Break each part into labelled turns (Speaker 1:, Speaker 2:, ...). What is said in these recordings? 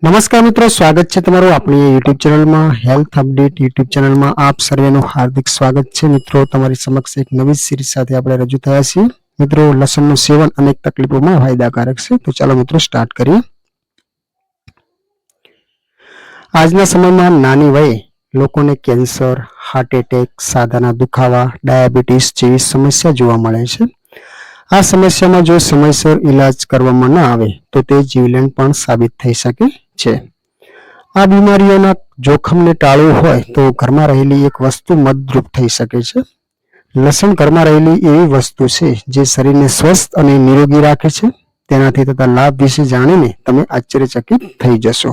Speaker 1: નમસ્કાર મિત્રો, સ્વાગત છે તમારું આપણી યુટ્યુબ ચેનલમાં હેલ્થ અપડેટ યુટ્યુબ ચેનલમાં આપ સર્વેનું હાર્દિક સ્વાગત છે। મિત્રો, તમારી સમક્ષ એક નવી સિરીઝ સાથે આપણે રજૂ થયા છીએ। મિત્રો, લસણનું સેવન અનેક તકલીફોમાં ફાયદાકારક છે, તો ચાલો મિત્રો સ્ટાર્ટ કરીએ। આજના સમયમાં નાની વયે લોકોને કેન્સર, હાર્ટ એટેક, સાંધાના દુખાવા, ડાયાબિટીસ જેવી સમસ્યા જોવા મળે છે। આ સમસ્યામાં જો સમયસર ઈલાજ કરવામાં ન આવે તો તે જીવલેણ પણ સાબિત થઈ શકે છે। આ બીમારીઓના જોખમને ટાળવું હોય તો ઘરમાં રહેલી એક વસ્તુ મદદરૂપ થઈ શકે છે। લસણ ઘરમાં રહેલી એવી વસ્તુ છે જે શરીરને સ્વસ્થ અને નિરોગી રાખે છે। તેનાથી થતા લાભ વિશે જાણીને તમે આશ્ચર્યચકિત થઈ જશો।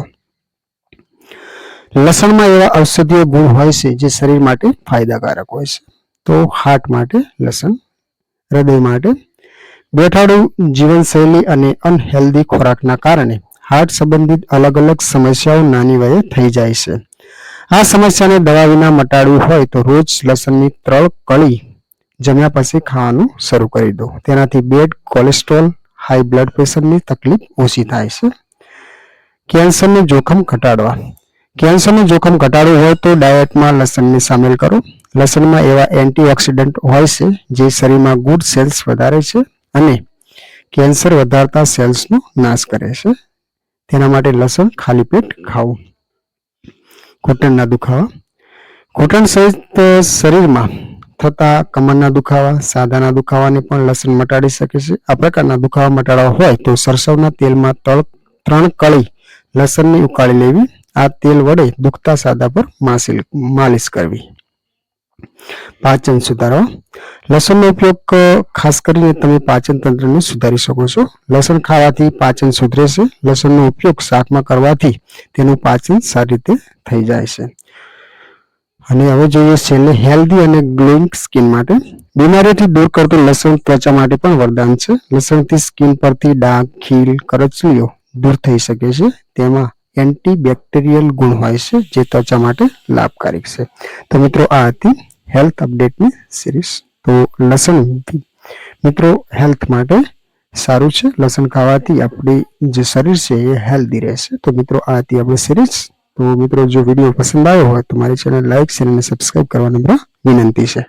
Speaker 1: લસણમાં એવા ઔષધીય ગુણ હોય છે જે શરીર માટે ફાયદાકારક હોય છે। તો હાર્ટ માટે લસણ, હૃદય માટે બેઠાડું જીવનશૈલી અને અનહેલ્ધી ખોરાકના કારણે હાર્ટ સંબંધિત અલગ અલગ સમસ્યાઓ નાની વયે થઈ જાય છે। આ સમસ્યાને દવા વિના મટાડવું હોય તો રોજ લસણની 3 કળી જમ્યા પછી ખાવાનું શરૂ કરી દો। તેનાથી બેડ કોલેસ્ટ્રોલ, હાઈ બ્લડ પ્રેશરની તકલીફ ઓછી થાય છે। કેન્સરનું જોખમ ઘટાડવા કેન્સરનું જોખમ ઘટાડવું હોય તો ડાયટમાં લસણને સામેલ કરો। લસણમાં એવા એન્ટીઓક્સિડન્ટ હોય છે જે શરીરમાં ગુડ સેલ્સ વધારે છે અને કેન્સર વધારતા સેલ્સનો નાશ કરે છે। તેના માટે લસણ ખાલી પેટ ખાવું। ઘૂંટણના દુખાવા ઘૂંટણ સહિત શરીરમાં થતા કમરના દુખાવા, સાંધાના દુખાવાને પણ લસણ મટાડી શકે છે। આ પ્રકારના દુખાવા મટાડવા હોય તો સરસવના તેલમાં 3 કળી લસણની ઉકાળી લેવી। આ તેલ વડે દુખતા સાંધા પર માલિશ કરવી। પાચન સુધારવા લસણનો ઉપયોગ ખાસ કરીને તમે પાચન તંત્રને સુધારી શકો છો। લસણ ખાવાથી પાચન સુધરે છે। લસણનો ઉપયોગ શાકમાં કરવાથી તેનું પાચન સારી રીતે થઈ જાય છે। અને હવે જોઈએ છેલ્લે હેલ્ધી અને ગ્લોઈંગ સ્કિન માટે બીમારીઓથી દૂર કરતું લસણ ત્વચા માટે પણ વરદાન છે। લસણથી સ્કિન પરથી ડાઘ, ખીલ, કરચલીઓ દૂર થઈ શકે છે। તેમાં એન્ટીબેક્ટેરિયલ ગુણ હોય છે જે ત્વચા માટે લાભકારક છે। તો મિત્રો, આ હતી હેલ્થ અપડેટની સિરીઝ। તો લસણ મિત્રો હેલ્થ માટે સારું છે। લસણ ખાવાથી આપણી જે શરીર છે એ હેલ્ધી રહેશે। તો મિત્રો, આ હતી આપણી સિરીઝ। તો મિત્રો, જો વિડીયો પસંદ આવ્યો હોય તો મારી ચેનલ લાઈક, શેર અને સબસ્ક્રાઇબ કરવા નમ્ર વિનંતી છે।